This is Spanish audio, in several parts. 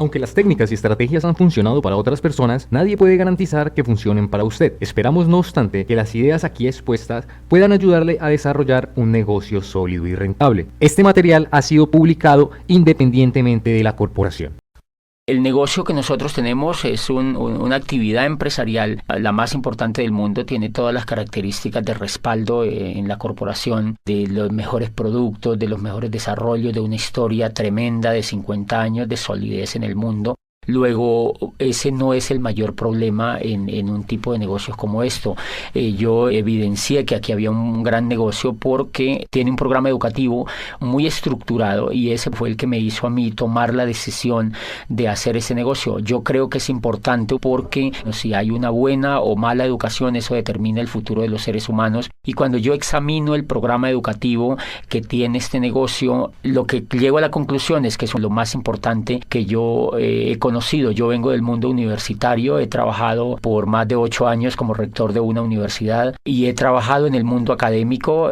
Aunque las técnicas y estrategias han funcionado para otras personas, nadie puede garantizar que funcionen para usted. Esperamos, no obstante, que las ideas aquí expuestas puedan ayudarle a desarrollar un negocio sólido y rentable. Este material ha sido publicado independientemente de la corporación. El negocio que nosotros tenemos es una actividad empresarial, la más importante del mundo, tiene todas las características de respaldo en la corporación, de los mejores productos, de los mejores desarrollos, de una historia tremenda de 50 años de solidez en el mundo. Luego, ese no es el mayor problema en un tipo de negocios como esto. Yo evidencié que aquí había un gran negocio porque tiene un programa educativo muy estructurado y ese fue el que me hizo a mí tomar la decisión de hacer ese negocio. Yo creo que es importante porque si hay una buena o mala educación, eso determina el futuro de los seres humanos. Y cuando yo examino el programa educativo que tiene este negocio, lo que llego a la conclusión es que es lo más importante que yo he conocido. Yo vengo del mundo universitario, he trabajado por más de 8 años como rector de una universidad y he trabajado en el mundo académico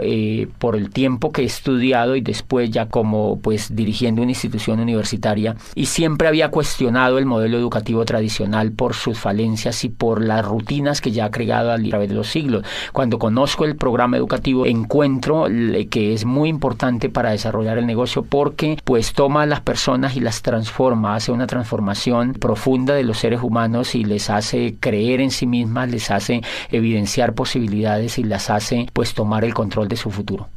por el tiempo que he estudiado y después ya como dirigiendo una institución universitaria, y siempre había cuestionado el modelo educativo tradicional por sus falencias y por las rutinas que ya ha creado a través de los siglos. Cuando conozco el programa educativo encuentro que es muy importante para desarrollar el negocio porque toma a las personas y las transforma, hace una transformación profunda de los seres humanos y les hace creer en sí mismas, les hace evidenciar posibilidades y las hace tomar el control de su futuro.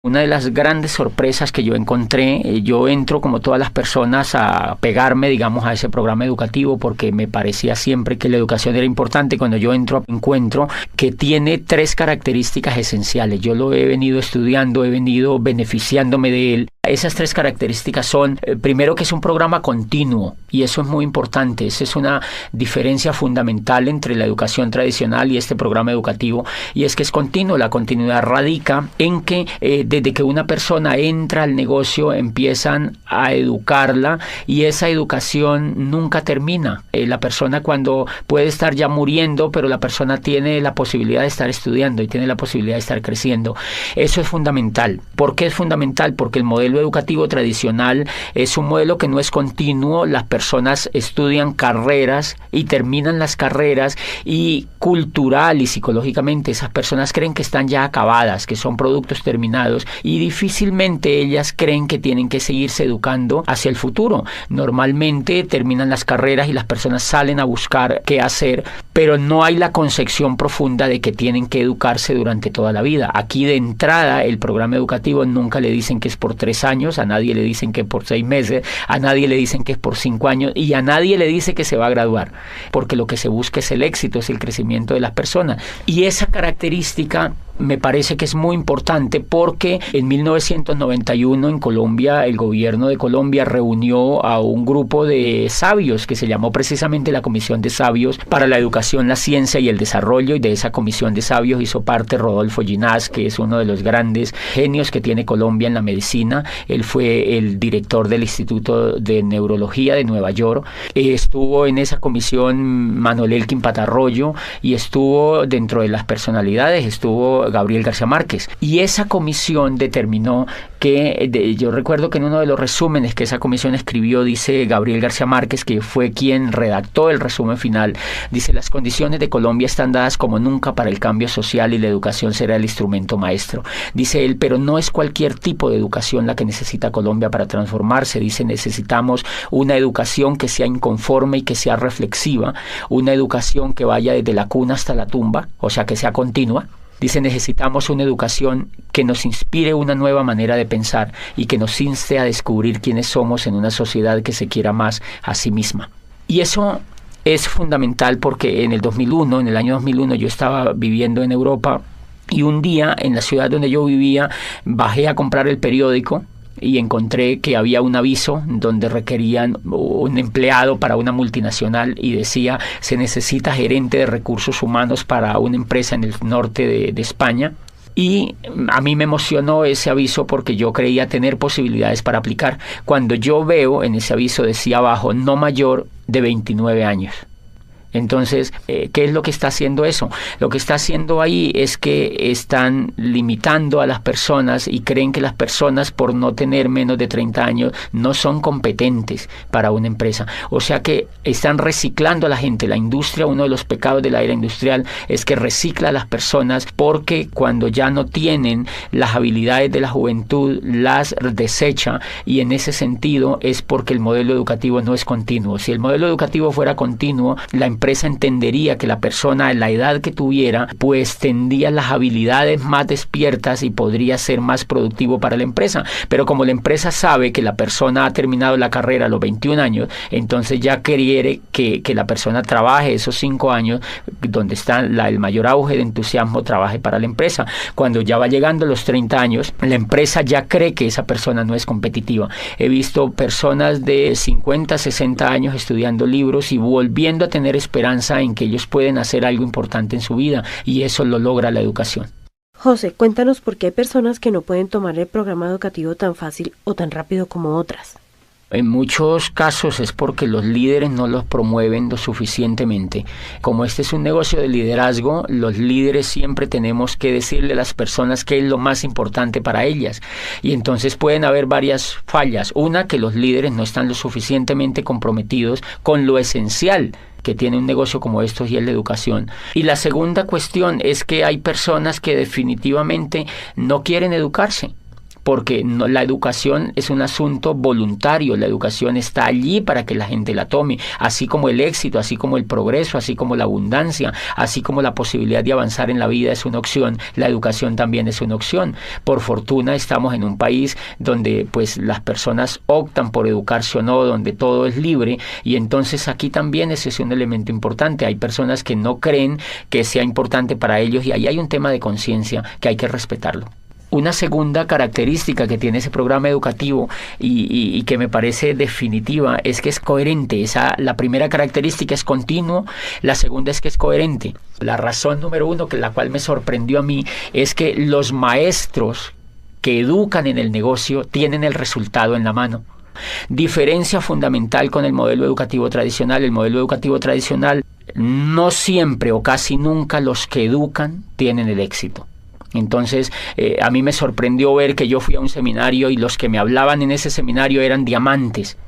Una de las grandes sorpresas que yo encontré, yo entro como todas las personas a pegarme, digamos, a ese programa educativo porque me parecía siempre que la educación era importante. Cuando yo entro, encuentro que tiene 3 características esenciales. Yo lo he venido estudiando, he venido beneficiándome de él. Esas 3 características son, primero, que es un programa continuo, y eso es muy importante. Esa es una diferencia fundamental entre la educación tradicional y este programa educativo, y es que es continuo. La continuidad radica en que desde que una persona entra al negocio empiezan a educarla y esa educación nunca termina. La persona cuando puede estar ya muriendo, pero la persona tiene la posibilidad de estar estudiando y tiene la posibilidad de estar creciendo. Eso es fundamental. ¿Por qué es fundamental? Porque el modelo educativo tradicional es un modelo que no es continuo. Las personas estudian carreras y terminan las carreras, y cultural y psicológicamente esas personas creen que están ya acabadas, que son productos terminados, y difícilmente ellas creen que tienen que seguirse educando hacia el futuro. Normalmente terminan las carreras y las personas salen a buscar qué hacer, pero no hay la concepción profunda de que tienen que educarse durante toda la vida. Aquí de entrada el programa educativo nunca le dicen que es por 3 años, a nadie le dicen que es por 6 meses, a nadie le dicen que es por 5 años y a nadie le dice que se va a graduar, porque lo que se busca es el éxito, es el crecimiento de las personas. Y esa característica me parece que es muy importante porque en 1991 en Colombia, el gobierno de Colombia reunió a un grupo de sabios que se llamó precisamente la Comisión de Sabios para la Educación, la Ciencia y el Desarrollo, y de esa Comisión de Sabios hizo parte Rodolfo Ginás, que es uno de los grandes genios que tiene Colombia en la medicina. Él fue el director del Instituto de Neurología de Nueva York. Estuvo en esa comisión Manuel Elkin Patarroyo, y estuvo dentro de las personalidades, estuvo Gabriel García Márquez, y esa comisión determinó que, yo recuerdo que en uno de los resúmenes que esa comisión escribió, dice Gabriel García Márquez, que fue quien redactó el resumen final, dice: las condiciones de Colombia están dadas como nunca para el cambio social y la educación será el instrumento maestro. Dice él, pero no es cualquier tipo de educación la que necesita Colombia para transformarse. Dice, necesitamos una educación que sea inconforme y que sea reflexiva, una educación que vaya desde la cuna hasta la tumba, o sea, que sea continua. Dice, necesitamos una educación que nos inspire una nueva manera de pensar y que nos inste a descubrir quiénes somos en una sociedad que se quiera más a sí misma. Y eso es fundamental porque en el año 2001, yo estaba viviendo en Europa, y un día en la ciudad donde yo vivía bajé a comprar el periódico y encontré que había un aviso donde requerían un empleado para una multinacional y decía: se necesita gerente de recursos humanos para una empresa en el norte de España. Y a mí me emocionó ese aviso porque yo creía tener posibilidades para aplicar. Cuando yo veo en ese aviso decía abajo: no mayor de 29 años. Entonces, ¿qué es lo que está haciendo eso? Lo que está haciendo ahí es que están limitando a las personas y creen que las personas, por no tener menos de 30 años, no son competentes para una empresa. O sea que están reciclando a la gente. La industria, uno de los pecados de la era industrial es que recicla a las personas, porque cuando ya no tienen las habilidades de la juventud, las desecha, y en ese sentido es porque el modelo educativo no es continuo. Si el modelo educativo fuera continuo, la empresa entendería que la persona a la edad que tuviera pues tendría las habilidades más despiertas y podría ser más productivo para la empresa. Pero como la empresa sabe que la persona ha terminado la carrera a los 21 años, entonces ya quiere que la persona trabaje esos 5 años donde está el mayor auge de entusiasmo, trabaje para la empresa. Cuando ya va llegando a los 30 años, la empresa ya cree que esa persona no es competitiva. He visto personas de 50, 60 años estudiando libros y volviendo a tener esperanza en que ellos pueden hacer algo importante en su vida, y eso lo logra la educación. José, cuéntanos por qué hay personas que no pueden tomar el programa educativo tan fácil o tan rápido como otras. En muchos casos es porque los líderes no los promueven lo suficientemente. Como este es un negocio de liderazgo, los líderes siempre tenemos que decirle a las personas qué es lo más importante para ellas. Y entonces pueden haber varias fallas. Una, que los líderes no están lo suficientemente comprometidos con lo esencial que tiene un negocio como estos, y es la educación. Y la segunda cuestión es que hay personas que definitivamente no quieren educarse, porque la educación es un asunto voluntario. La educación está allí para que la gente la tome, así como el éxito, así como el progreso, así como la abundancia, así como la posibilidad de avanzar en la vida es una opción, la educación también es una opción. Por fortuna estamos en un país donde pues las personas optan por educarse o no, donde todo es libre, y entonces aquí también ese es un elemento importante. Hay personas que no creen que sea importante para ellos, y ahí hay un tema de conciencia que hay que respetarlo. Una segunda característica que tiene ese programa educativo y que me parece definitiva es que es coherente. La primera característica es continuo, la segunda es que es coherente. La razón número uno, la cual me sorprendió a mí, es que los maestros que educan en el negocio tienen el resultado en la mano. Diferencia fundamental con el modelo educativo tradicional. El modelo educativo tradicional, no siempre o casi nunca los que educan tienen el éxito. Entonces, a mí me sorprendió ver que yo fui a un seminario y los que me hablaban en ese seminario eran diamantes.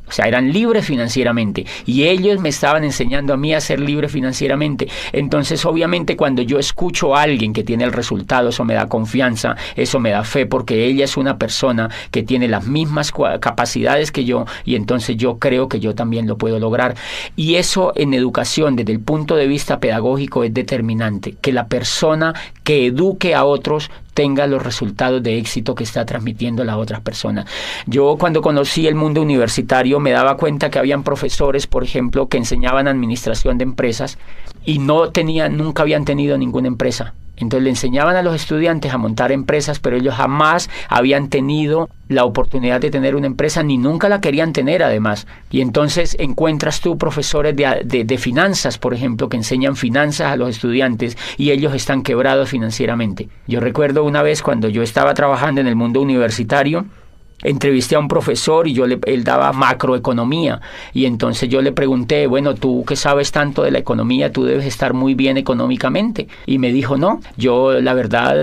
O sea, eran libres financieramente, y ellos me estaban enseñando a mí a ser libre financieramente. Entonces, obviamente, cuando yo escucho a alguien que tiene el resultado, eso me da confianza, eso me da fe, porque ella es una persona que tiene las mismas capacidades que yo, y entonces yo creo que yo también lo puedo lograr. Y eso en educación, desde el punto de vista pedagógico, es determinante, que la persona que eduque a otros tenga los resultados de éxito que está transmitiendo a las otras personas. Yo, cuando conocí el mundo universitario, me daba cuenta que habían profesores, por ejemplo, que enseñaban administración de empresas y nunca habían tenido ninguna empresa. Entonces le enseñaban a los estudiantes a montar empresas, pero ellos jamás habían tenido la oportunidad de tener una empresa, ni nunca la querían tener además. Y entonces encuentras tú profesores de finanzas, por ejemplo, que enseñan finanzas a los estudiantes y ellos están quebrados financieramente. Yo recuerdo una vez cuando yo estaba trabajando en el mundo universitario, entrevisté a un profesor y él daba macroeconomía, y entonces yo le pregunté, bueno, tú que sabes tanto de la economía, tú debes estar muy bien económicamente, y me dijo, no, yo la verdad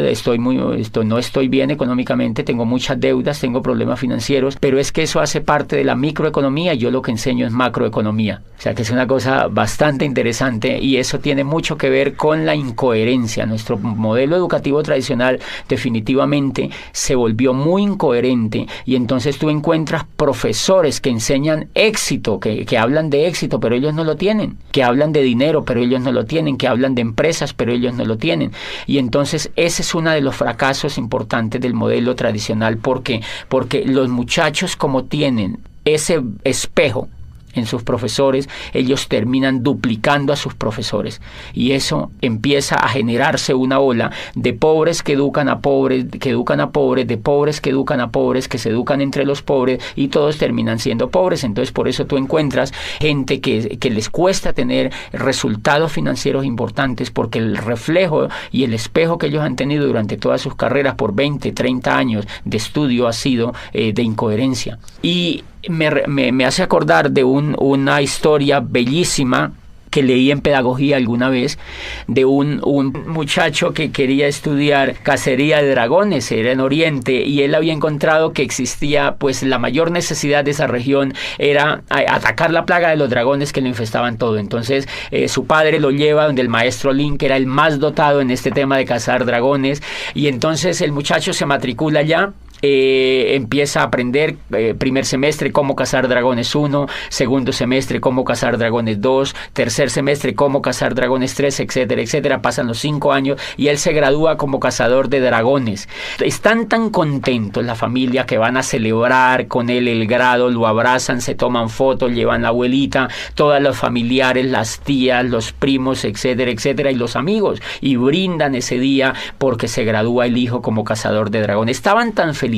no estoy bien económicamente, tengo muchas deudas, tengo problemas financieros, pero es que eso hace parte de la microeconomía y yo lo que enseño es macroeconomía. O sea que es una cosa bastante interesante, y eso tiene mucho que ver con la incoherencia. Nuestro modelo educativo tradicional definitivamente se volvió muy incoherente, y entonces tú encuentras profesores que enseñan éxito, que hablan de éxito, pero ellos no lo tienen, que hablan de dinero, pero ellos no lo tienen, que hablan de empresas, pero ellos no lo tienen. Y entonces ese es uno de los fracasos importantes del modelo tradicional. ¿Por qué? Porque los muchachos, como tienen ese espejo en sus profesores, ellos terminan duplicando a sus profesores, y eso empieza a generarse una ola de pobres que educan a pobres, que educan a pobres, de pobres que educan a pobres, que se educan entre los pobres, y todos terminan siendo pobres. Entonces por eso tú encuentras gente que les cuesta tener resultados financieros importantes, porque el reflejo y el espejo que ellos han tenido durante todas sus carreras por 20, 30 años de estudio ha sido de incoherencia. Y me hace acordar de una historia bellísima que leí en pedagogía alguna vez de un muchacho que quería estudiar cacería de dragones, era en Oriente, y él había encontrado que existía, pues la mayor necesidad de esa región era atacar la plaga de los dragones que le infestaban todo. Entonces su padre lo lleva donde el maestro Lin, que era el más dotado en este tema de cazar dragones, y entonces el muchacho se matricula allá. Empieza a aprender primer semestre cómo cazar dragones 1, segundo semestre cómo cazar dragones 2, tercer semestre cómo cazar dragones 3, etcétera, etcétera. Pasan los 5 años y él se gradúa como cazador de dragones. Están tan contentos la familia que van a celebrar con él el grado, lo abrazan, se toman fotos, llevan la abuelita, todos los familiares, las tías, los primos, etcétera, etcétera, y los amigos, y brindan ese día porque se gradúa el hijo como cazador de dragones. Estaban tan felices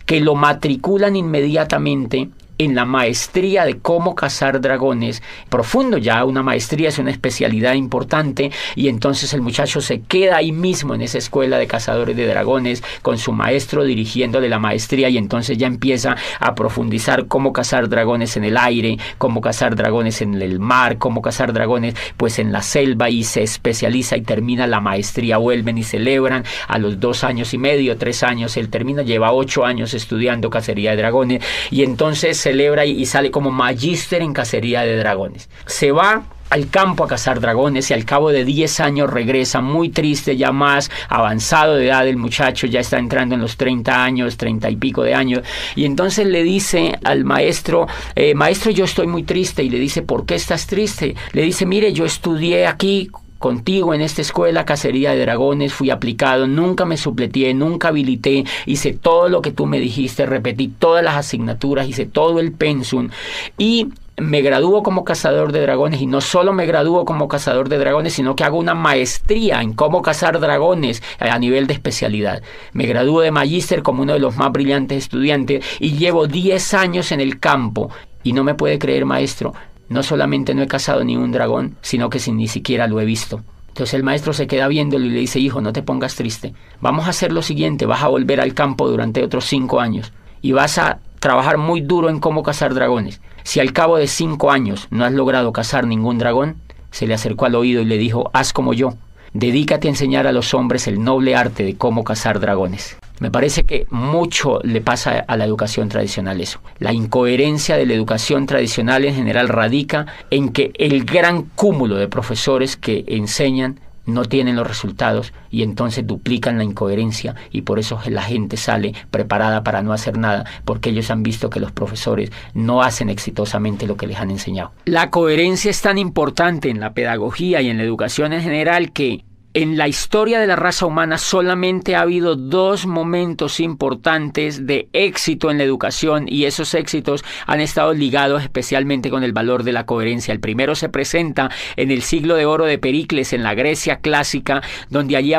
que lo matriculan inmediatamente en la maestría de cómo cazar dragones, profundo ya, una maestría es una especialidad importante, y entonces el muchacho se queda ahí mismo en esa escuela de cazadores de dragones con su maestro dirigiéndole la maestría, y entonces ya empieza a profundizar cómo cazar dragones en el aire, cómo cazar dragones en el mar, cómo cazar dragones pues en la selva, y se especializa y termina la maestría. Vuelven y celebran a los 2 años y medio, 3 años, él termina, lleva 8 años estudiando cacería de dragones, y entonces celebra y sale como magíster en cacería de dragones. Se va al campo a cazar dragones y al cabo de 10 años regresa muy triste, ya más avanzado de edad el muchacho, ya está entrando en los 30 años, 30 y pico de años, y entonces le dice al maestro, maestro, yo estoy muy triste. Y le dice, ¿por qué estás triste? Le dice, mire, yo estudié aquí contigo en esta escuela cacería de dragones, fui aplicado, nunca me supleteé, nunca habilité, hice todo lo que tú me dijiste, repetí todas las asignaturas, hice todo el pensum, y me gradúo como cazador de dragones, y no solo me gradúo como cazador de dragones, sino que hago una maestría en cómo cazar dragones a nivel de especialidad. Me gradúo de magíster como uno de los más brillantes estudiantes, y llevo 10 años en el campo, y no me puede creer, maestro, no solamente no he cazado ni un dragón, sino que ni siquiera lo he visto. Entonces el maestro se queda viéndolo y le dice, hijo, no te pongas triste. Vamos a hacer lo siguiente, vas a volver al campo durante otros 5 años y vas a trabajar muy duro en cómo cazar dragones. Si al cabo de 5 años no has logrado cazar ningún dragón, se le acercó al oído y le dijo, haz como yo. Dedícate a enseñar a los hombres el noble arte de cómo cazar dragones. Me parece que mucho le pasa a la educación tradicional eso. La incoherencia de la educación tradicional en general radica en que el gran cúmulo de profesores que enseñan no tienen los resultados, y entonces duplican la incoherencia, y por eso la gente sale preparada para no hacer nada, porque ellos han visto que los profesores no hacen exitosamente lo que les han enseñado. La coherencia es tan importante en la pedagogía y en la educación en general que en la historia de la raza humana solamente ha habido 2 momentos importantes de éxito en la educación, y esos éxitos han estado ligados especialmente con el valor de la coherencia. El primero se presenta en el siglo de oro de Pericles, en la Grecia clásica, donde allí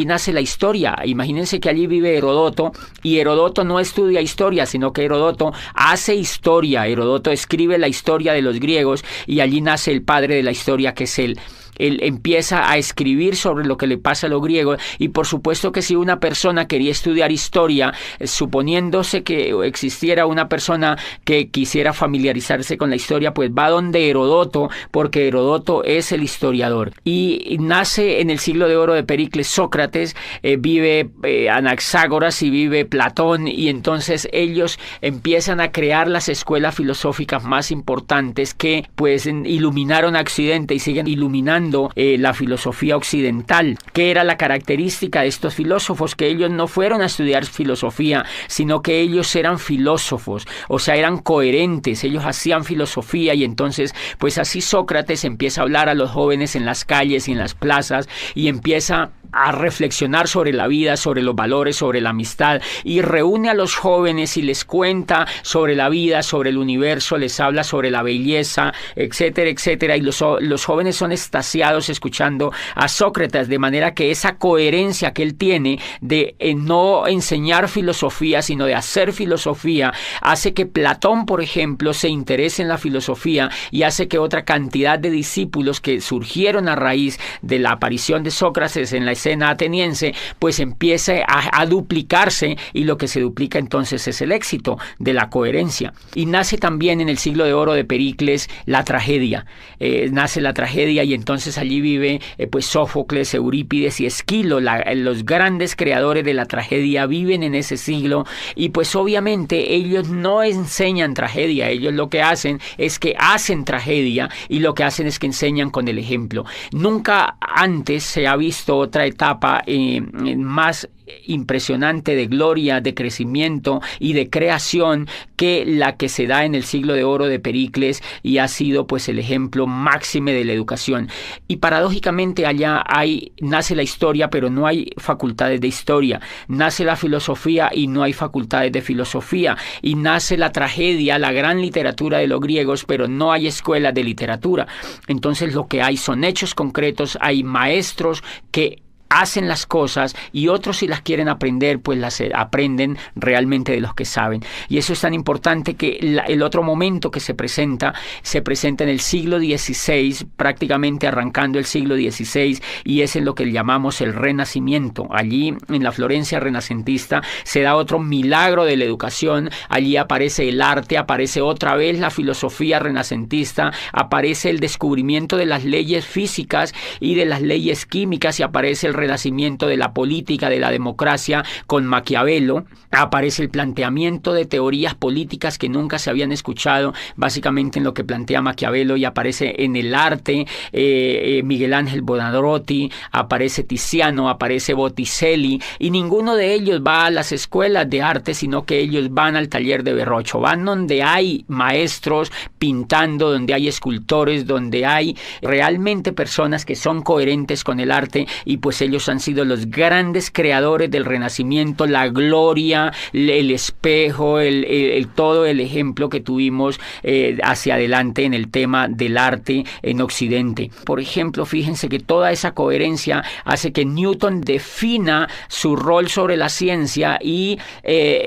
nace la historia. Imagínense que allí vive Herodoto, y Herodoto no estudia historia, sino que Herodoto hace historia. Herodoto escribe la historia de los griegos, y allí nace el padre de la historia, que es él. Él empieza a escribir sobre lo que le pasa a los griegos, y por supuesto que si una persona quería estudiar historia, suponiéndose que existiera una persona que quisiera familiarizarse con la historia, pues va donde Herodoto, porque Herodoto es el historiador. Y nace en el siglo de oro de Pericles Sócrates, vive Anaxágoras y vive Platón, y entonces ellos empiezan a crear las escuelas filosóficas más importantes que pues iluminaron a Occidente y siguen iluminando la filosofía occidental. ¿Qué era la característica de estos filósofos? Que ellos no fueron a estudiar filosofía, sino que ellos eran filósofos, o sea, eran coherentes, ellos hacían filosofía, y entonces pues así Sócrates empieza a hablar a los jóvenes en las calles y en las plazas, y empieza a reflexionar sobre la vida, sobre los valores, sobre la amistad, y reúne a los jóvenes y les cuenta sobre la vida, sobre el universo, les habla sobre la belleza, etcétera, etcétera, y los jóvenes son extasiados escuchando a Sócrates, de manera que esa coherencia que él tiene de no enseñar filosofía, sino de hacer filosofía, hace que Platón, por ejemplo, se interese en la filosofía, y hace que otra cantidad de discípulos que surgieron a raíz de la aparición de Sócrates en la escena ateniense, pues empiece a duplicarse, y lo que se duplica entonces es el éxito de la coherencia. Y nace también en el siglo de oro de Pericles la tragedia. Nace la tragedia, y entonces allí vive pues Sófocles, Eurípides y Esquilo, los grandes creadores de la tragedia viven en ese siglo, y pues obviamente ellos no enseñan tragedia, ellos lo que hacen es que hacen tragedia, y lo que hacen es que enseñan con el ejemplo. Nunca antes se ha visto otra etapa más impresionante de gloria, de crecimiento y de creación que la que se da en el siglo de oro de Pericles, y ha sido pues el ejemplo máxime de la educación. Y paradójicamente allá nace la historia, pero no hay facultades de historia, nace la filosofía y no hay facultades de filosofía, y nace la tragedia, la gran literatura de los griegos, pero no hay escuelas de literatura. Entonces lo que hay son hechos concretos, hay maestros que hacen las cosas, y otros, si las quieren aprender, pues las aprenden realmente de los que saben. Y eso es tan importante que el otro momento que se presenta en el siglo XVI, prácticamente arrancando el siglo XVI, y es en lo que llamamos el Renacimiento. Allí, en la Florencia renacentista, se da otro milagro de la educación. Allí aparece el arte, aparece otra vez la filosofía renacentista, aparece el descubrimiento de las leyes físicas y de las leyes químicas, y aparece el renacimiento de la política, de la democracia con Maquiavelo. Aparece el planteamiento de teorías políticas que nunca se habían escuchado, básicamente en lo que plantea Maquiavelo, y aparece en el arte Miguel Ángel Buonarroti, aparece Tiziano, aparece Botticelli, y ninguno de ellos va a las escuelas de arte, sino que ellos van al taller de Verrocchio, van donde hay maestros pintando, donde hay escultores, donde hay realmente personas que son coherentes con el arte, y pues ellos han sido los grandes creadores del Renacimiento, la gloria, el espejo, todo el ejemplo que tuvimos hacia adelante en el tema del arte en Occidente. Por ejemplo, fíjense que toda esa coherencia hace que Newton defina su rol sobre la ciencia y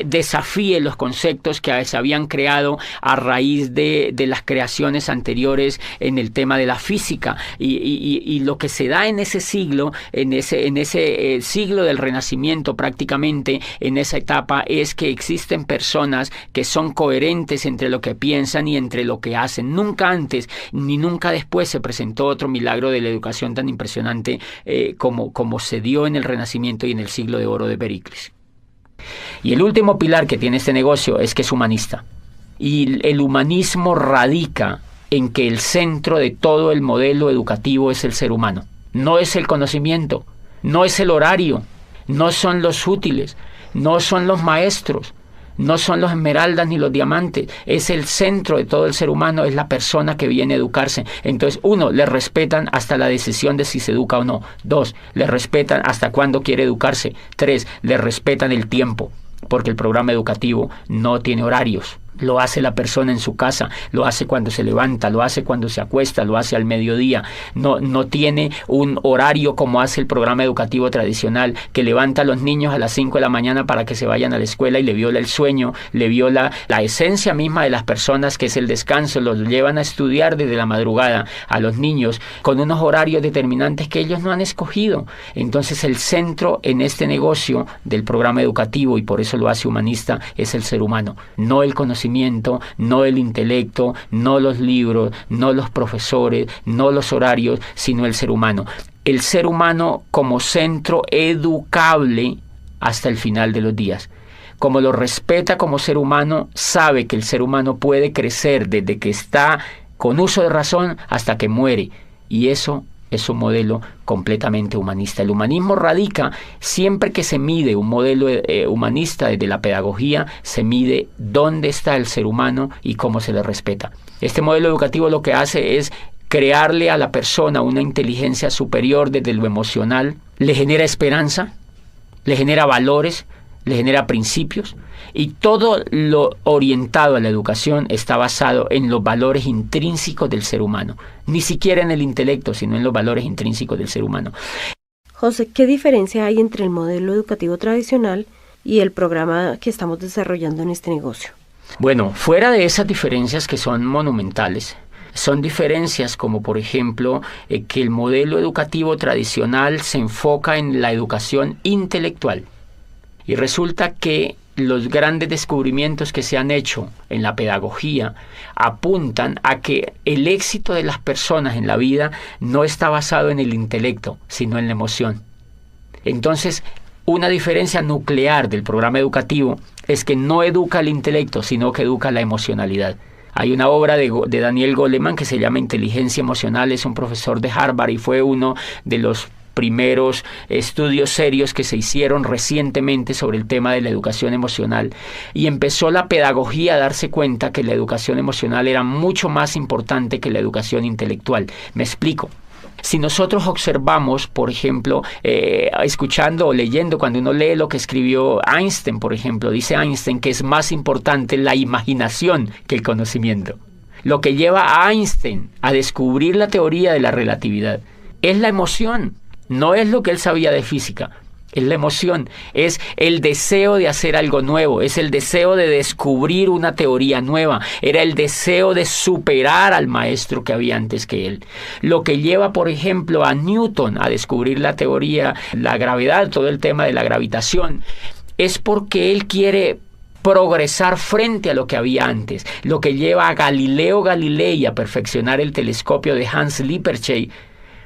desafíe los conceptos que se habían creado a raíz de las creaciones anteriores en el tema de la física. Y lo que se da en ese siglo, en ese siglo del Renacimiento, prácticamente en esa etapa, es que existen personas que son coherentes entre lo que piensan y entre lo que hacen. Nunca antes ni nunca después se presentó otro milagro de la educación tan impresionante como se dio en el Renacimiento y en el siglo de oro de Pericles. Y el último pilar que tiene este negocio es que es humanista. Y el humanismo radica en que el centro de todo el modelo educativo es el ser humano. No es el conocimiento, no es el horario, no son los útiles, no son los maestros, no son los esmeraldas ni los diamantes. Es el centro de todo el ser humano, es la persona que viene a educarse. Entonces, 1, le respetan hasta la decisión de si se educa o no. 2, le respetan hasta cuándo quiere educarse. 3, le respetan el tiempo, porque el programa educativo no tiene horarios. Lo hace la persona en su casa, lo hace cuando se levanta, lo hace cuando se acuesta, lo hace al mediodía. No tiene un horario como hace el programa educativo tradicional, que levanta a los niños a las 5 de la mañana para que se vayan a la escuela y le viola el sueño, le viola la esencia misma de las personas, que es el descanso. Los llevan a estudiar desde la madrugada a los niños con unos horarios determinantes que ellos no han escogido. Entonces el centro en este negocio del programa educativo, y por eso lo hace humanista, es el ser humano, no el conocimiento, no el intelecto, no los libros, no los profesores, no los horarios, sino el ser humano. El ser humano como centro educable hasta el final de los días. Como lo respeta como ser humano, sabe que el ser humano puede crecer desde que está con uso de razón hasta que muere. Y eso es un modelo completamente humanista. El humanismo radica, siempre que se mide un modelo humanista desde la pedagogía, se mide dónde está el ser humano y cómo se le respeta. Este modelo educativo lo que hace es crearle a la persona una inteligencia superior desde lo emocional, le genera esperanza, le genera valores, le genera principios, y todo lo orientado a la educación está basado en los valores intrínsecos del ser humano, ni siquiera en el intelecto, sino en los valores intrínsecos del ser humano. José, ¿qué diferencia hay entre el modelo educativo tradicional y el programa que estamos desarrollando en este negocio? Bueno, fuera de esas diferencias que son monumentales, son diferencias como, por ejemplo, que el modelo educativo tradicional se enfoca en la educación intelectual. Y resulta que los grandes descubrimientos que se han hecho en la pedagogía apuntan a que el éxito de las personas en la vida no está basado en el intelecto, sino en la emoción. Entonces, una diferencia nuclear del programa educativo es que no educa el intelecto, sino que educa la emocionalidad. Hay una obra de Daniel Goleman que se llama Inteligencia Emocional, es un profesor de Harvard y fue uno de los primeros estudios serios que se hicieron recientemente sobre el tema de la educación emocional. Y empezó la pedagogía a darse cuenta que la educación emocional era mucho más importante que la educación intelectual. Me explico. Si nosotros observamos, por ejemplo, escuchando o leyendo, cuando uno lee lo que escribió Einstein, por ejemplo, dice Einstein que es más importante la imaginación que el conocimiento. Lo que lleva a Einstein a descubrir la teoría de la relatividad es la emoción, no es lo que él sabía de física. Es la emoción, es el deseo de hacer algo nuevo, es el deseo de descubrir una teoría nueva, era el deseo de superar al maestro que había antes que él. Lo que lleva, por ejemplo, a Newton a descubrir la teoría, la gravedad, todo el tema de la gravitación, es porque él quiere progresar frente a lo que había antes. Lo que lleva a Galileo Galilei a perfeccionar el telescopio de Hans Lippershey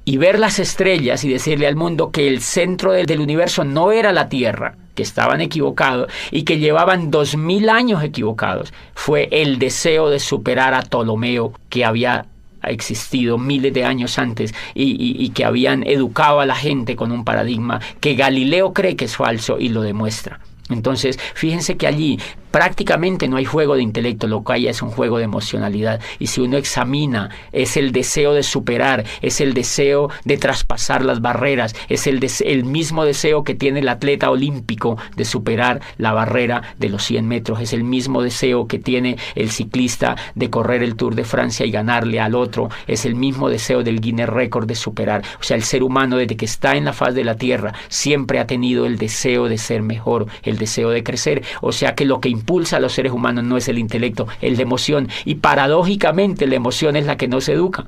y ver las estrellas y decirle al mundo que el centro del universo no era la Tierra, que estaban equivocados y que llevaban 2000 años equivocados, fue el deseo de superar a Ptolomeo, que había existido miles de años antes y que habían educado a la gente con un paradigma que Galileo cree que es falso y lo demuestra. Entonces, fíjense que allí prácticamente no hay juego de intelecto, lo que hay es un juego de emocionalidad. Y si uno examina, es el deseo de superar, es el deseo de traspasar las barreras, es el mismo deseo que tiene el atleta olímpico de superar la barrera de los 100 metros, es el mismo deseo que tiene el ciclista de correr el Tour de Francia y ganarle al otro, es el mismo deseo del Guinness Record de superar. O sea, el ser humano desde que está en la faz de la tierra siempre ha tenido el deseo de ser mejor, el deseo de crecer. O sea que lo que impulsa a los seres humanos no es el intelecto, es la emoción. Y paradójicamente la emoción es la que no se educa.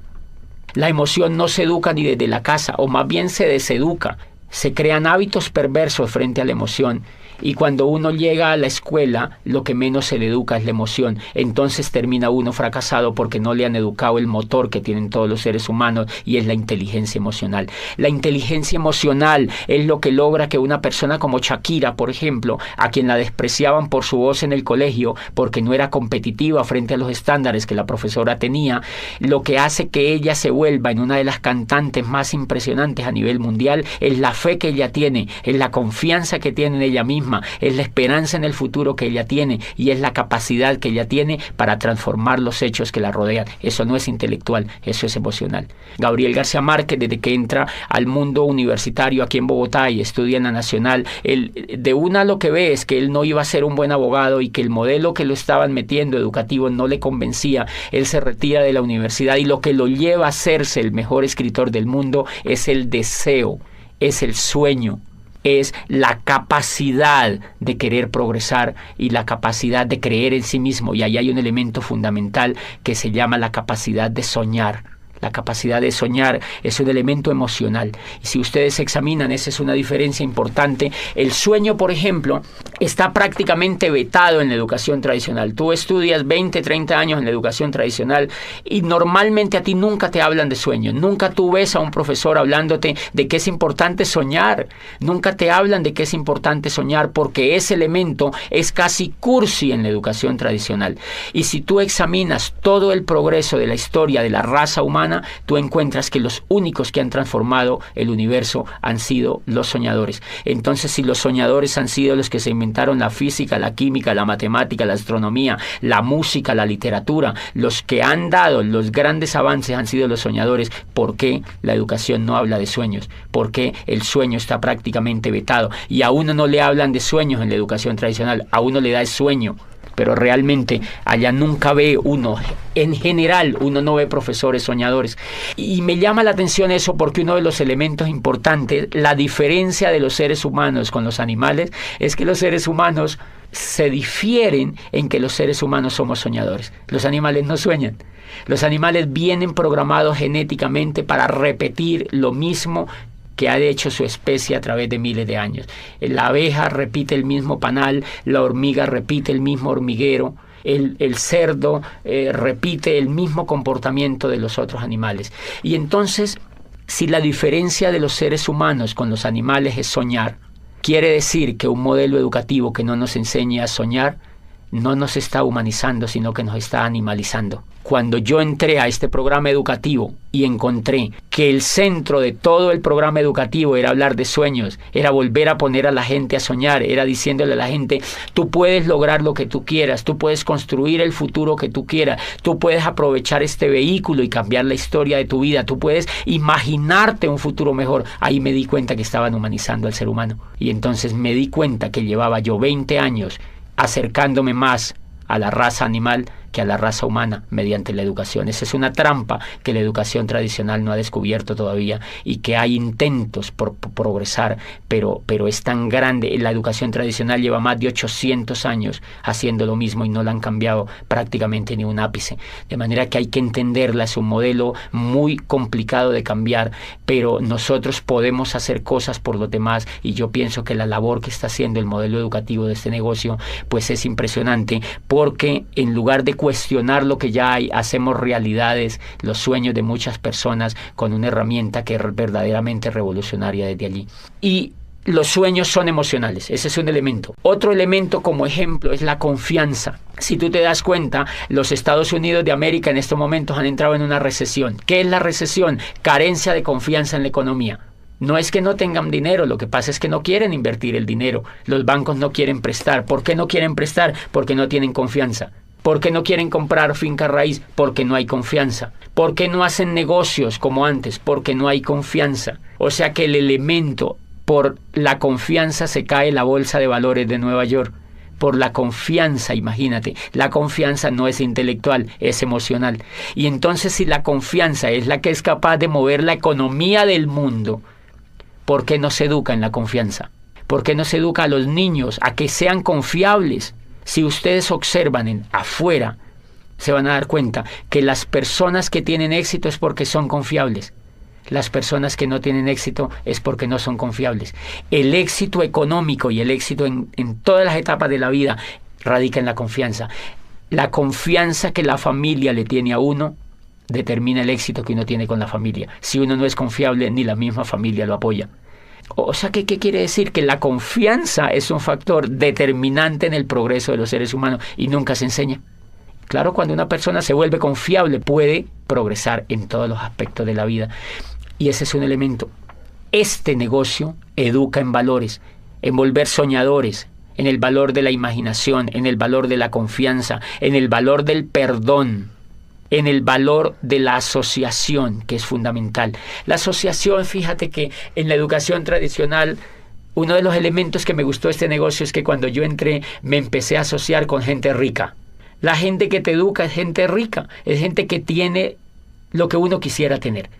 La emoción no se educa ni desde la casa, o más bien se deseduca. Se crean hábitos perversos frente a la emoción. Y cuando uno llega a la escuela, lo que menos se le educa es la emoción. Entonces termina uno fracasado porque no le han educado el motor que tienen todos los seres humanos, y es la inteligencia emocional. La inteligencia emocional es lo que logra que una persona como Shakira, por ejemplo, a quien la despreciaban por su voz en el colegio, porque no era competitiva frente a los estándares que la profesora tenía, lo que hace que ella se vuelva en una de las cantantes más impresionantes a nivel mundial es la fe que ella tiene, es la confianza que tiene en ella misma, es la esperanza en el futuro que ella tiene y es la capacidad que ella tiene para transformar los hechos que la rodean. Eso no es intelectual, eso es emocional. Gabriel García Márquez, desde que entra al mundo universitario aquí en Bogotá y estudia en la Nacional, de una lo que ve es que él no iba a ser un buen abogado y que el modelo que lo estaban metiendo educativo no le convencía. Él se retira de la universidad y lo que lo lleva a hacerse el mejor escritor del mundo es el deseo, es el sueño, es la capacidad de querer progresar y la capacidad de creer en sí mismo. Y ahí hay un elemento fundamental que se llama la capacidad de soñar. La capacidad de soñar es un elemento emocional. Y si ustedes examinan, esa es una diferencia importante. El sueño, por ejemplo, está prácticamente vetado en la educación tradicional. Tú estudias 20, 30 años en la educación tradicional y normalmente a ti nunca te hablan de sueño. Nunca tú ves a un profesor hablándote de que es importante soñar. Nunca te hablan de que es importante soñar porque ese elemento es casi cursi en la educación tradicional. Y si tú examinas todo el progreso de la historia de la raza humana, tú encuentras que los únicos que han transformado el universo han sido los soñadores. Entonces, si los soñadores han sido los que se inventaron la física, la química, la matemática, la astronomía, la música, la literatura, los que han dado los grandes avances han sido los soñadores, ¿por qué la educación no habla de sueños? ¿Por qué el sueño está prácticamente vetado? Y a uno no le hablan de sueños en la educación tradicional, a uno le da el sueño. Pero realmente allá nunca ve uno, en general uno no ve profesores soñadores. Y me llama la atención eso porque uno de los elementos importantes, la diferencia de los seres humanos con los animales, es que los seres humanos se difieren en que los seres humanos somos soñadores. Los animales no sueñan. Los animales vienen programados genéticamente para repetir lo mismo que ha hecho su especie a través de miles de años. La abeja repite el mismo panal, la hormiga repite el mismo hormiguero, el cerdo repite el mismo comportamiento de los otros animales. Y entonces, si la diferencia de los seres humanos con los animales es soñar, quiere decir que un modelo educativo que no nos enseñe a soñar no nos está humanizando, sino que nos está animalizando. Cuando yo entré a este programa educativo y encontré que el centro de todo el programa educativo era hablar de sueños, era volver a poner a la gente a soñar, era diciéndole a la gente, tú puedes lograr lo que tú quieras, tú puedes construir el futuro que tú quieras, tú puedes aprovechar este vehículo y cambiar la historia de tu vida, tú puedes imaginarte un futuro mejor. Ahí me di cuenta que estaban humanizando al ser humano. Y entonces me di cuenta que llevaba yo 20 años acercándome más a la raza animal que a la raza humana mediante la educación. Esa es una trampa que la educación tradicional no ha descubierto todavía y que hay intentos por progresar, pero es tan grande. La educación tradicional lleva más de 800 años haciendo lo mismo y no la han cambiado prácticamente ni un ápice. De manera que hay que entenderla, es un modelo muy complicado de cambiar, pero nosotros podemos hacer cosas por los demás y yo pienso que la labor que está haciendo el modelo educativo de este negocio pues es impresionante, porque en lugar de cuestionar lo que ya hay, hacemos realidades los sueños de muchas personas con una herramienta que es verdaderamente revolucionaria desde allí. Y los sueños son emocionales, ese es un elemento. Otro elemento como ejemplo es la confianza. Si tú te das cuenta, los Estados Unidos de América en estos momentos han entrado en una recesión. ¿Qué es la recesión? Carencia de confianza en la economía. No es que no tengan dinero, lo que pasa es que no quieren invertir el dinero. Los bancos no quieren prestar. ¿Por qué no quieren prestar? Porque no tienen confianza. ¿Por qué no quieren comprar finca raíz? Porque no hay confianza. ¿Por qué no hacen negocios como antes? Porque no hay confianza. O sea que el elemento, por la confianza se cae la bolsa de valores de Nueva York. Por la confianza, imagínate, la confianza no es intelectual, es emocional. Y entonces si la confianza es la que es capaz de mover la economía del mundo, ¿por qué no se educa en la confianza? ¿Por qué no se educa a los niños a que sean confiables? Si ustedes observan afuera, se van a dar cuenta que las personas que tienen éxito es porque son confiables. Las personas que no tienen éxito es porque no son confiables. El éxito económico y el éxito en todas las etapas de la vida radica en la confianza. La confianza que la familia le tiene a uno determina el éxito que uno tiene con la familia. Si uno no es confiable, ni la misma familia lo apoya. O sea, ¿qué quiere decir? Que la confianza es un factor determinante en el progreso de los seres humanos y nunca se enseña. Claro, cuando una persona se vuelve confiable, puede progresar en todos los aspectos de la vida. Y ese es un elemento. Este negocio educa en valores, en volver soñadores, en el valor de la imaginación, en el valor de la confianza, en el valor del perdón, en el valor de la asociación, que es fundamental. La asociación, fíjate que en la educación tradicional, uno de los elementos que me gustó de este negocio es que cuando yo entré me empecé a asociar con gente rica. La gente que te educa es gente rica, es gente que tiene lo que uno quisiera tener.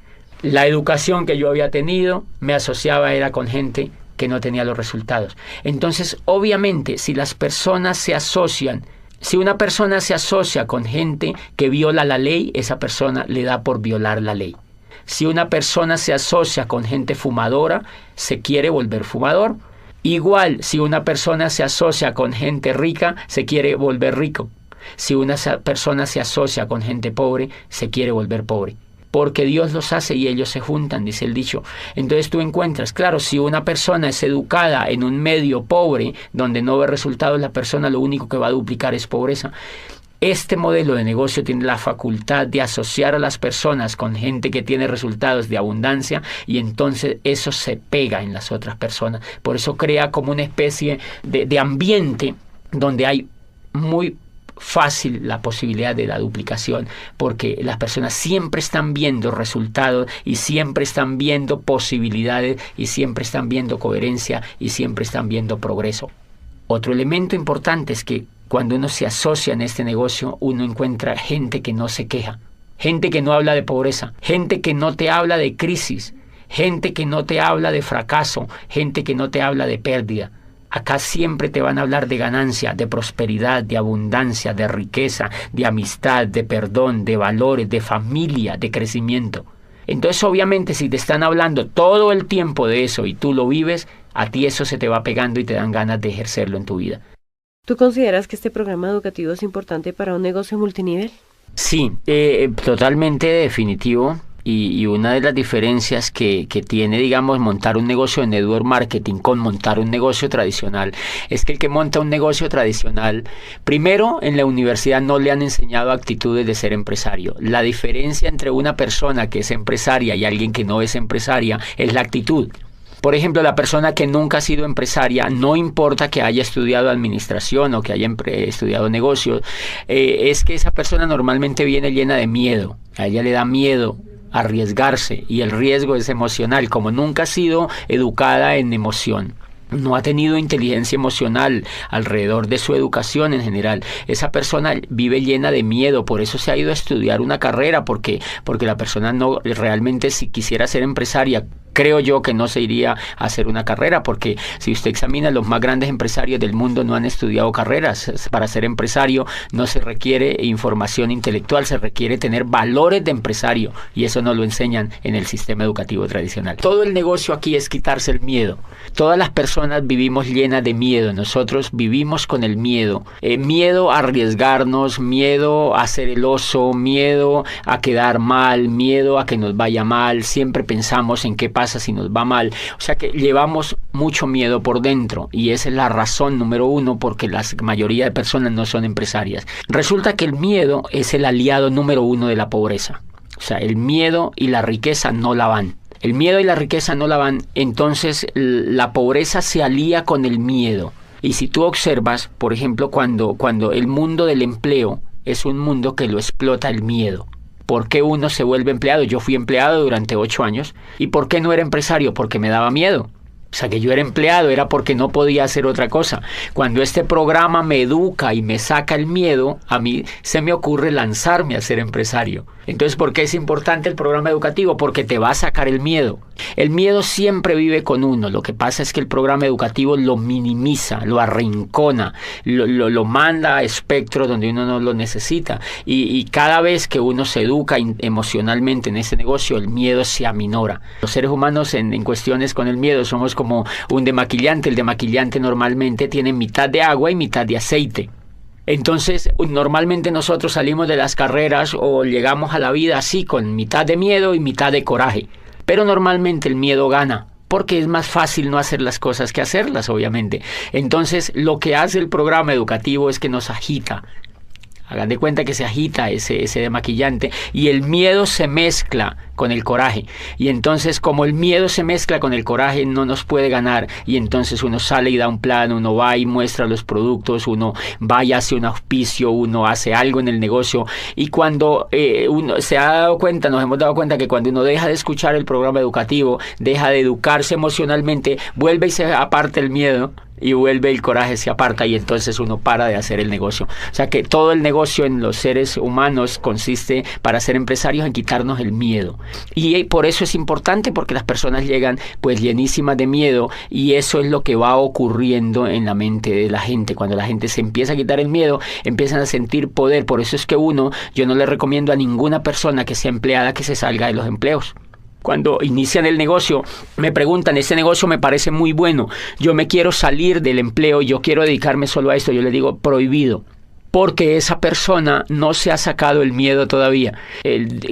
La educación que yo había tenido me asociaba era con gente que no tenía los resultados. Entonces, obviamente, si las personas se asocian, si una persona se asocia con gente que viola la ley, esa persona le da por violar la ley. Si una persona se asocia con gente fumadora, se quiere volver fumador. Igual, si una persona se asocia con gente rica, se quiere volver rico. Si una persona se asocia con gente pobre, se quiere volver pobre. Porque Dios los hace y ellos se juntan, dice el dicho. Entonces tú encuentras, claro, si una persona es educada en un medio pobre, donde no ve resultados, la persona lo único que va a duplicar es pobreza. Este modelo de negocio tiene la facultad de asociar a las personas con gente que tiene resultados de abundancia y entonces eso se pega en las otras personas. Por eso crea como una especie de ambiente donde hay muy fácil la posibilidad de la duplicación, porque las personas siempre están viendo resultados y siempre están viendo posibilidades y siempre están viendo coherencia y siempre están viendo progreso. Otro elemento importante es que cuando uno se asocia en este negocio, uno encuentra gente que no se queja, gente que no habla de pobreza, gente que no te habla de crisis, gente que no te habla de fracaso, gente que no te habla de pérdida. Acá siempre te van a hablar de ganancia, de prosperidad, de abundancia, de riqueza, de amistad, de perdón, de valores, de familia, de crecimiento. Entonces, obviamente, si te están hablando todo el tiempo de eso y tú lo vives, a ti eso se te va pegando y te dan ganas de ejercerlo en tu vida. ¿Tú consideras que este programa educativo es importante para un negocio multinivel? Sí, totalmente definitivo. Y una de las diferencias que tiene, digamos, montar un negocio de network marketing con montar un negocio tradicional es que el que monta un negocio tradicional, primero, en la universidad no le han enseñado actitudes de ser empresario. La diferencia entre una persona que es empresaria y alguien que no es empresaria es la actitud. Por ejemplo, la persona que nunca ha sido empresaria, no importa que haya estudiado administración o que haya estudiado negocios, es que esa persona normalmente viene llena de miedo. A ella le da miedo arriesgarse, y el riesgo es emocional. Como nunca ha sido educada en emoción, no ha tenido inteligencia emocional alrededor de su educación en general, esa persona vive llena de miedo. Por eso se ha ido a estudiar una carrera, porque la persona no realmente, si quisiera ser empresaria, creo yo que no se iría a hacer una carrera, porque si usted examina, los más grandes empresarios del mundo no han estudiado carreras. Para ser empresario no se requiere información intelectual, se requiere tener valores de empresario, y eso no lo enseñan en el sistema educativo tradicional. Todo el negocio aquí es quitarse el miedo. Todas las personas vivimos llenas de miedo. Nosotros vivimos con el miedo. Miedo a arriesgarnos, miedo a ser el oso, miedo a quedar mal, miedo a que nos vaya mal. Siempre pensamos en qué pasa si nos va mal. O sea que llevamos mucho miedo por dentro, y esa es la razón número uno porque la mayoría de personas no son empresarias. Resulta que el miedo es el aliado número uno de la pobreza. O sea, el miedo y la riqueza no la van. El miedo y la riqueza no la van, entonces la pobreza se alía con el miedo. Y si tú observas, por ejemplo, cuando el mundo del empleo es un mundo que lo explota el miedo. ¿Por qué uno se vuelve empleado? Yo fui empleado durante 8 años. ¿Y por qué no era empresario? Porque me daba miedo. O sea, que yo era empleado era porque no podía hacer otra cosa. Cuando este programa me educa y me saca el miedo, a mí se me ocurre lanzarme a ser empresario. Entonces, ¿por qué es importante el programa educativo? Porque te va a sacar el miedo. El miedo siempre vive con uno. Lo que pasa es que el programa educativo lo minimiza, lo arrincona, lo manda a espectros donde uno no lo necesita. Y cada vez que uno se educa emocionalmente en ese negocio, el miedo se aminora. Los seres humanos en cuestiones con el miedo somos como un demaquillante. El demaquillante normalmente tiene mitad de agua y mitad de aceite. Entonces, normalmente nosotros salimos de las carreras o llegamos a la vida así, con mitad de miedo y mitad de coraje. Pero normalmente el miedo gana, porque es más fácil no hacer las cosas que hacerlas, obviamente. Entonces, lo que hace el programa educativo es que nos agita. Hagan de cuenta que se agita ese demaquillante, y el miedo se mezcla con el coraje. Y entonces, como el miedo se mezcla con el coraje, no nos puede ganar. Y entonces uno sale y da un plan, uno va y muestra los productos, uno va y hace un auspicio, uno hace algo en el negocio. Y cuando uno se ha dado cuenta, nos hemos dado cuenta que cuando uno deja de escuchar el programa educativo, deja de educarse emocionalmente, vuelve y se aparta el miedo, y vuelve el coraje, se aparta, y entonces uno para de hacer el negocio. O sea que todo el negocio en los seres humanos consiste, para ser empresarios, en quitarnos el miedo. Y por eso es importante, porque las personas llegan pues llenísimas de miedo, y eso es lo que va ocurriendo en la mente de la gente. Cuando la gente se empieza a quitar el miedo, empiezan a sentir poder. Por eso es que yo no le recomiendo a ninguna persona que sea empleada que se salga de los empleos. Cuando inician el negocio, me preguntan, este negocio me parece muy bueno, yo me quiero salir del empleo, yo quiero dedicarme solo a esto. Yo le digo, prohibido. Porque esa persona no se ha sacado el miedo todavía.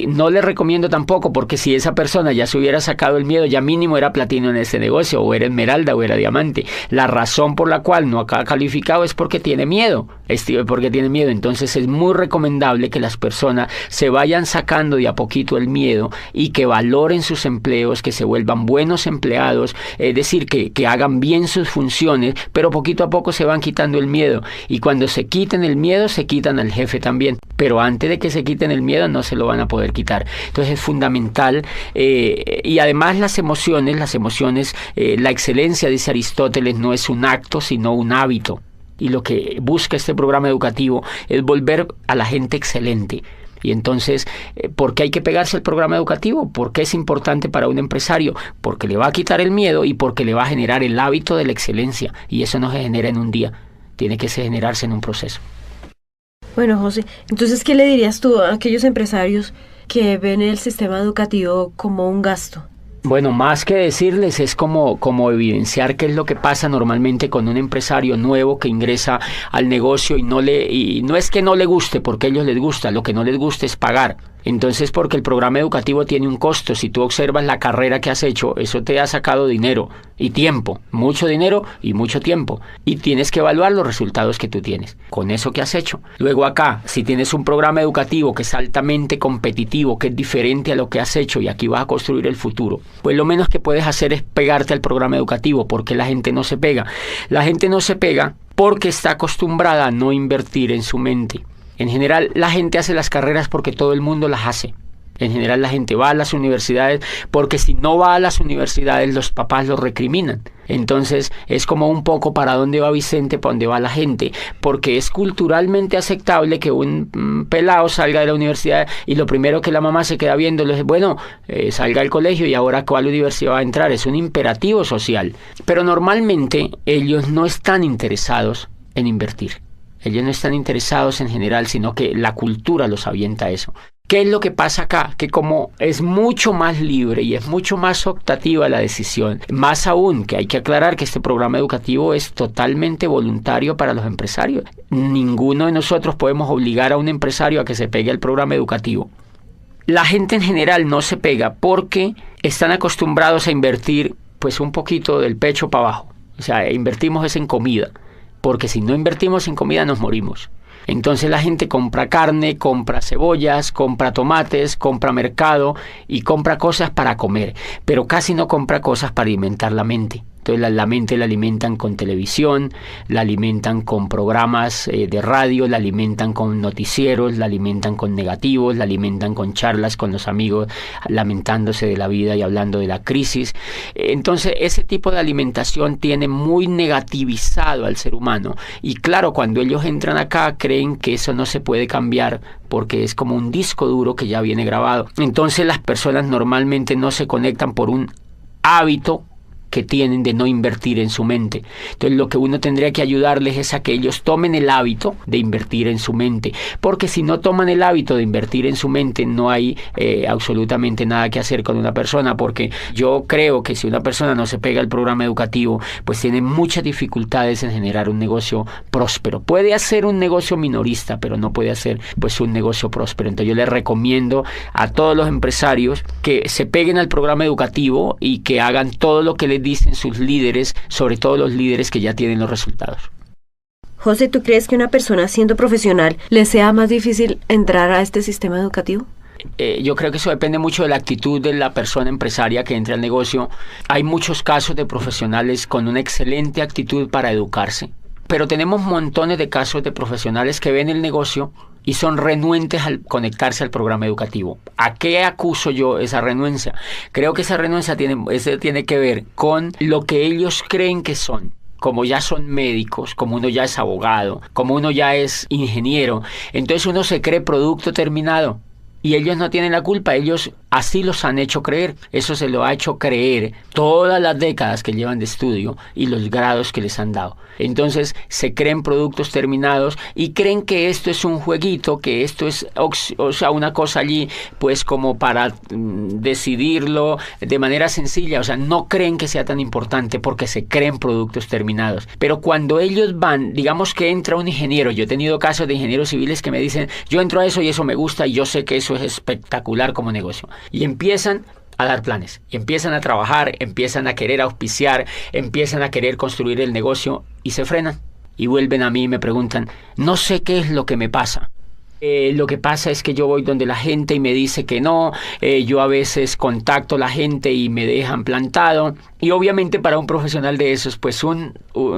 No le recomiendo tampoco, porque si esa persona ya se hubiera sacado el miedo, ya mínimo era platino en ese negocio, o era esmeralda, o era diamante. La razón por la cual no ha calificado es porque tiene miedo. Entonces es muy recomendable que las personas se vayan sacando de a poquito el miedo, y que valoren sus empleos, que se vuelvan buenos empleados, es decir, que hagan bien sus funciones, pero poquito a poco se van quitando el miedo. Y cuando se quiten el miedo, se quitan al jefe también, pero antes de que se quiten el miedo no se lo van a poder quitar. Entonces es fundamental, y además las emociones, la excelencia, dice Aristóteles, no es un acto sino un hábito, y lo que busca este programa educativo es volver a la gente excelente. Y entonces, ¿por qué hay que pegarse al programa educativo? ¿Por qué es importante para un empresario? Porque le va a quitar el miedo y porque le va a generar el hábito de la excelencia. Y eso no se genera en un día, tiene que generarse en un proceso. Bueno, José, entonces, ¿qué le dirías tú a aquellos empresarios que ven el sistema educativo como un gasto? Bueno, más que decirles es como evidenciar qué es lo que pasa normalmente con un empresario nuevo que ingresa al negocio y no es que no le guste, porque a ellos les gusta, lo que no les gusta es pagar. Entonces, porque el programa educativo tiene un costo, si tú observas la carrera que has hecho, eso te ha sacado dinero y tiempo, mucho dinero y mucho tiempo, y tienes que evaluar los resultados que tú tienes con eso que has hecho. Luego acá, si tienes un programa educativo que es altamente competitivo, que es diferente a lo que has hecho y aquí vas a construir el futuro, pues lo menos que puedes hacer es pegarte al programa educativo. Porque la gente no se pega. La gente no se pega porque está acostumbrada a no invertir en su mente. En general, la gente hace las carreras porque todo el mundo las hace. En general, la gente va a las universidades porque si no va a las universidades, los papás los recriminan. Entonces, es como un poco para dónde va Vicente, para dónde va la gente. Porque es culturalmente aceptable que un pelado salga de la universidad y lo primero que la mamá se queda viendo es, bueno, salga del colegio y ahora ¿cuál universidad va a entrar? Es un imperativo social. Pero normalmente ellos no están interesados en invertir. Ellos no están interesados en general, sino que la cultura los avienta a eso. ¿Qué es lo que pasa acá? Que como es mucho más libre y es mucho más optativa la decisión, más aún que hay que aclarar que este programa educativo es totalmente voluntario para los empresarios. Ninguno de nosotros podemos obligar a un empresario a que se pegue al programa educativo. La gente en general no se pega porque están acostumbrados a invertir pues un poquito del pecho para abajo. O sea, invertimos es en comida. Porque si no invertimos en comida nos morimos. Entonces la gente compra carne, compra cebollas, compra tomates, compra mercado y compra cosas para comer, pero casi no compra cosas para alimentar la mente. Entonces la mente la alimentan con televisión, la alimentan con programas de radio, la alimentan con noticieros, la alimentan con negativos, la alimentan con charlas con los amigos, lamentándose de la vida y hablando de la crisis. Entonces ese tipo de alimentación tiene muy negativizado al ser humano. Y claro, cuando ellos entran acá creen que eso no se puede cambiar porque es como un disco duro que ya viene grabado. Entonces las personas normalmente no se conectan por un hábito que tienen de no invertir en su mente. Entonces lo que uno tendría que ayudarles es a que ellos tomen el hábito de invertir en su mente, porque si no toman el hábito de invertir en su mente no hay absolutamente nada que hacer con una persona, porque yo creo que si una persona no se pega al programa educativo, pues tiene muchas dificultades en generar un negocio próspero. Puede hacer un negocio minorista, pero no puede hacer pues un negocio próspero. Entonces yo les recomiendo a todos los empresarios que se peguen al programa educativo y que hagan todo lo que les dicen sus líderes, sobre todo los líderes que ya tienen los resultados. José, ¿tú crees que una persona siendo profesional le sea más difícil entrar a este sistema educativo? Yo creo que eso depende mucho de la actitud de la persona empresaria que entre al negocio. Hay muchos casos de profesionales con una excelente actitud para educarse, pero tenemos montones de casos de profesionales que ven el negocio y son renuentes al conectarse al programa educativo. ¿A qué acuso yo esa renuencia? Creo que esa renuncia tiene que ver con lo que ellos creen que son. Como ya son médicos, como uno ya es abogado, como uno ya es ingeniero, entonces uno se cree producto terminado. Y ellos no tienen la culpa, ellos así los han hecho creer. Eso se lo ha hecho creer todas las décadas que llevan de estudio y los grados que les han dado. Entonces se creen productos terminados y creen que esto es un jueguito, que esto es una cosa allí pues como para decidirlo de manera sencilla. O sea, no creen que sea tan importante porque se creen productos terminados. Pero cuando ellos van, digamos que entra un ingeniero, yo he tenido casos de ingenieros civiles que me dicen, yo entro a eso y eso me gusta y yo sé que eso es espectacular como negocio. Y empiezan a dar planes, y empiezan a trabajar, empiezan a querer auspiciar, empiezan a querer construir el negocio y se frenan. Y vuelven a mí y me preguntan, no sé qué es lo que me pasa. Lo que pasa es que yo voy donde la gente y me dice que no, yo a veces contacto a la gente y me dejan plantado. Y obviamente para un profesional de esos, pues un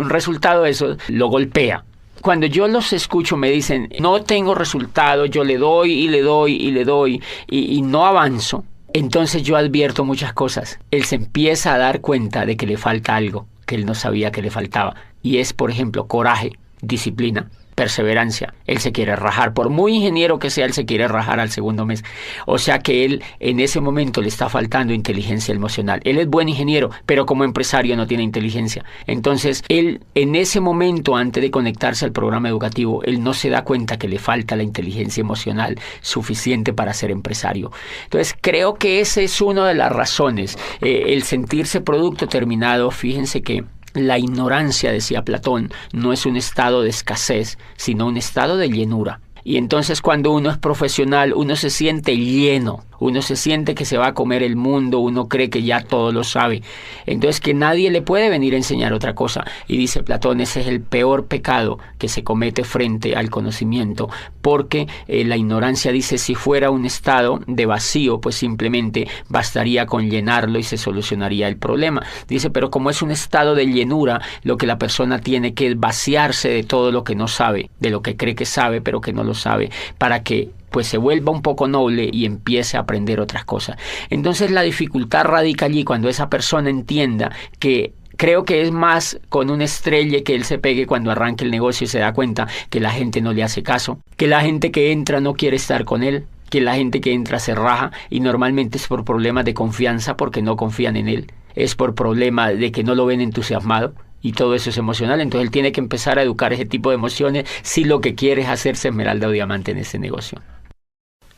resultado de eso lo golpea. Cuando yo los escucho me dicen, no tengo resultado, yo le doy y le doy y le doy y no avanzo, entonces yo advierto muchas cosas. Él se empieza a dar cuenta de que le falta algo que él no sabía que le faltaba. Y es, por ejemplo, coraje, disciplina. perseverancia. Él se quiere rajar, por muy ingeniero que sea, él se quiere rajar al segundo mes. O sea que él en ese momento le está faltando inteligencia emocional. Él es buen ingeniero, pero como empresario no tiene inteligencia. Entonces, él en ese momento, antes de conectarse al programa educativo, él no se da cuenta que le falta la inteligencia emocional suficiente para ser empresario. Entonces, creo que esa es una de las razones. El sentirse producto terminado, fíjense que la ignorancia, decía Platón, no es un estado de escasez, sino un estado de llenura. Y entonces cuando uno es profesional, uno se siente lleno, uno se siente que se va a comer el mundo, uno cree que ya todo lo sabe. Entonces que nadie le puede venir a enseñar otra cosa. Y dice Platón, ese es el peor pecado que se comete frente al conocimiento, porque la ignorancia, dice, si fuera un estado de vacío, pues simplemente bastaría con llenarlo y se solucionaría el problema. Dice, pero como es un estado de llenura, lo que la persona tiene que vaciarse de todo lo que no sabe, de lo que cree que sabe, pero que no lo sabe, para que pues se vuelva un poco noble y empiece a aprender otras cosas. Entonces la dificultad radica allí cuando esa persona entienda que creo que es más con un estrelle que él se pegue cuando arranque el negocio y se da cuenta que la gente no le hace caso, que la gente que entra no quiere estar con él, que la gente que entra se raja y normalmente es por problemas de confianza porque no confían en él, es por problema de que no lo ven entusiasmado. Y todo eso es emocional, entonces él tiene que empezar a educar ese tipo de emociones si lo que quiere es hacerse esmeralda o diamante en ese negocio.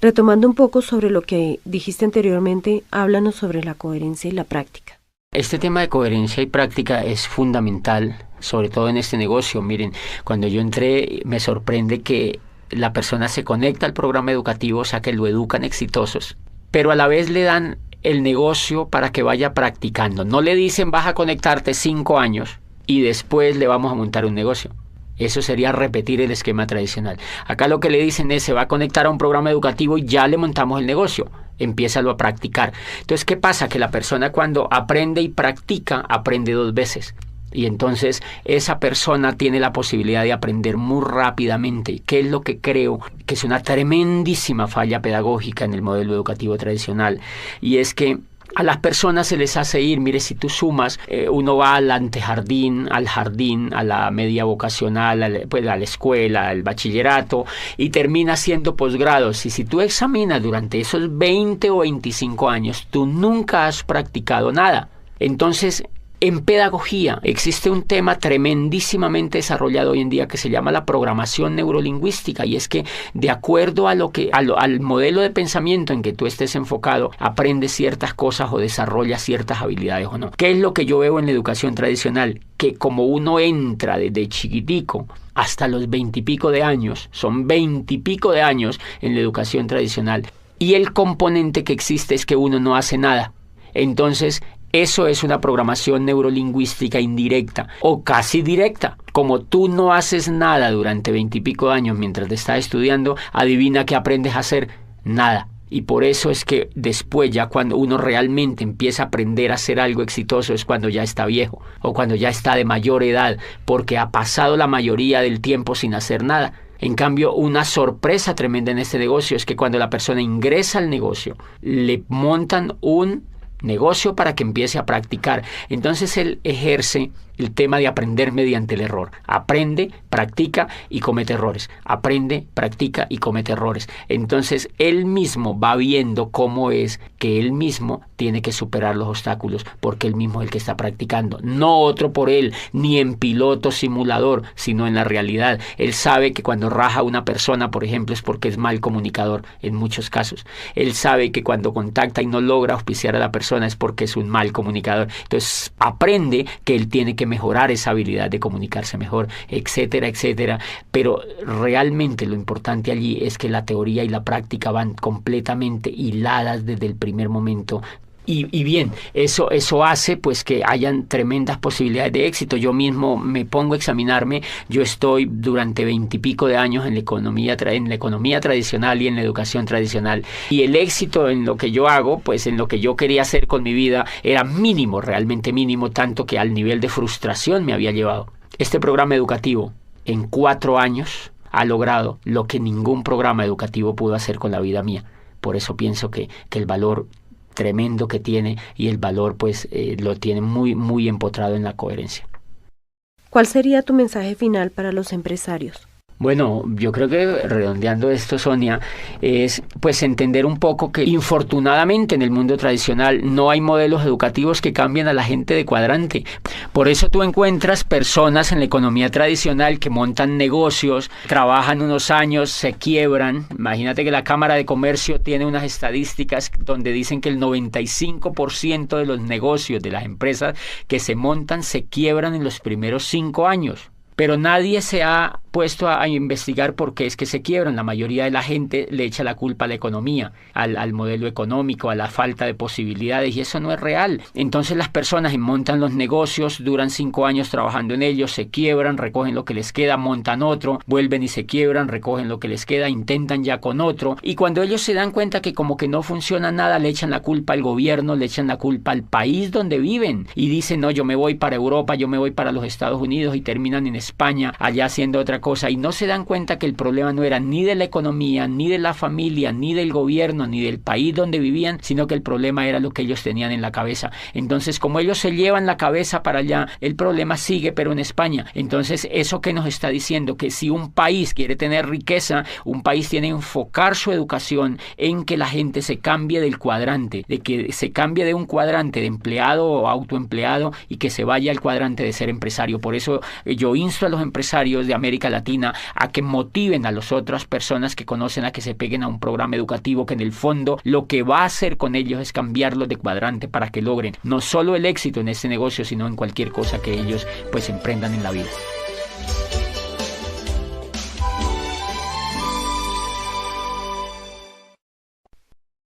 Retomando un poco sobre lo que dijiste anteriormente, háblanos sobre la coherencia y la práctica. Este tema de coherencia y práctica es fundamental, sobre todo en este negocio. Miren, cuando yo entré me sorprende que la persona se conecta al programa educativo, o sea que lo educan exitosos, pero a la vez le dan el negocio para que vaya practicando. No le dicen vas a conectarte 5 años y después le vamos a montar un negocio. Eso sería repetir el esquema tradicional. Acá lo que le dicen es, se va a conectar a un programa educativo y ya le montamos el negocio. Empiézalo a practicar. Entonces, ¿qué pasa? Que la persona cuando aprende y practica, aprende 2 veces. Y entonces esa persona tiene la posibilidad de aprender muy rápidamente, que es lo que creo que es una tremendísima falla pedagógica en el modelo educativo tradicional. Y es que a las personas se les hace ir, mire, si tú sumas, uno va al antejardín, al jardín, a la media vocacional, pues a la escuela, al bachillerato, y termina haciendo posgrados. Y si tú examinas durante esos 20 o 25 años, tú nunca has practicado nada. Entonces, en pedagogía existe un tema tremendísimamente desarrollado hoy en día que se llama la programación neurolingüística, y es que de acuerdo a al modelo de pensamiento en que tú estés enfocado, aprendes ciertas cosas o desarrollas ciertas habilidades o no. ¿Qué es lo que yo veo en la educación tradicional? Que como uno entra desde chiquitico hasta los 20 y pico de años, son 20 y pico de años en la educación tradicional, y el componente que existe es que uno no hace nada. Entonces, eso es una programación neurolingüística indirecta o casi directa. Como tú no haces nada durante 20 y pico de años mientras te estás estudiando, adivina qué aprendes a hacer. Nada. Y por eso es que después, ya cuando uno realmente empieza a aprender a hacer algo exitoso, es cuando ya está viejo o cuando ya está de mayor edad, porque ha pasado la mayoría del tiempo sin hacer nada. En cambio, una sorpresa tremenda en este negocio es que cuando la persona ingresa al negocio, le montan un negocio para que empiece a practicar. Entonces él ejerce el tema de aprender mediante el error. Aprende, practica y comete errores. Aprende, practica y comete errores. Entonces él mismo va viendo cómo es que él mismo tiene que superar los obstáculos, porque él mismo es el que está practicando. No otro por él, ni en piloto simulador, sino en la realidad. Él sabe que cuando raja una persona, por ejemplo, es porque es mal comunicador en muchos casos. Él sabe que cuando contacta y no logra auspiciar a la persona es porque es un mal comunicador. Entonces aprende que él tiene que mejorar esa habilidad de comunicarse mejor, etcétera, etcétera. Pero realmente lo importante allí es que la teoría y la práctica van completamente hiladas desde el primer momento. Y bien, eso hace pues que hayan tremendas posibilidades de éxito. Yo mismo me pongo a examinarme. Yo estoy durante 20 y pico de años en la economía tradicional y en la educación tradicional. Y el éxito en lo que yo hago, pues en lo que yo quería hacer con mi vida, era mínimo, realmente mínimo, tanto que al nivel de frustración me había llevado. Este programa educativo, en 4 años, ha logrado lo que ningún programa educativo pudo hacer con la vida mía. Por eso pienso que el valor tremendo que tiene y el valor pues lo tiene muy, muy empotrado en la coherencia. ¿Cuál sería tu mensaje final para los empresarios? Bueno, yo creo que redondeando esto, Sonia, es pues entender un poco que infortunadamente en el mundo tradicional no hay modelos educativos que cambien a la gente de cuadrante. Por eso tú encuentras personas en la economía tradicional que montan negocios, trabajan unos años, se quiebran. Imagínate que la Cámara de Comercio tiene unas estadísticas donde dicen que el 95% de los negocios de las empresas que se montan se quiebran en los primeros 5 años. Pero nadie se ha puesto a investigar por qué es que se quiebran. La mayoría de la gente le echa la culpa a la economía, al modelo económico, a la falta de posibilidades, y eso no es real. Entonces las personas montan los negocios, duran 5 años trabajando en ellos, se quiebran, recogen lo que les queda, montan otro, vuelven y se quiebran, recogen lo que les queda, intentan ya con otro, y cuando ellos se dan cuenta que como que no funciona nada, le echan la culpa al gobierno, le echan la culpa al país donde viven, y dicen, no, yo me voy para Europa, yo me voy para los Estados Unidos, y terminan en España, allá haciendo otra cosa, y no se dan cuenta que el problema no era ni de la economía, ni de la familia, ni del gobierno, ni del país donde vivían, sino que el problema era lo que ellos tenían en la cabeza. Entonces, como ellos se llevan la cabeza para allá, el problema sigue, pero en España. Entonces, eso que nos está diciendo, que si un país quiere tener riqueza, un país tiene que enfocar su educación en que la gente se cambie del cuadrante, de que se cambie de un cuadrante de empleado o autoempleado y que se vaya al cuadrante de ser empresario. Por eso yo insto a los empresarios de América Latina a que motiven a las otras personas que conocen a que se peguen a un programa educativo que en el fondo lo que va a hacer con ellos es cambiarlos de cuadrante para que logren no solo el éxito en este negocio, sino en cualquier cosa que ellos pues emprendan en la vida.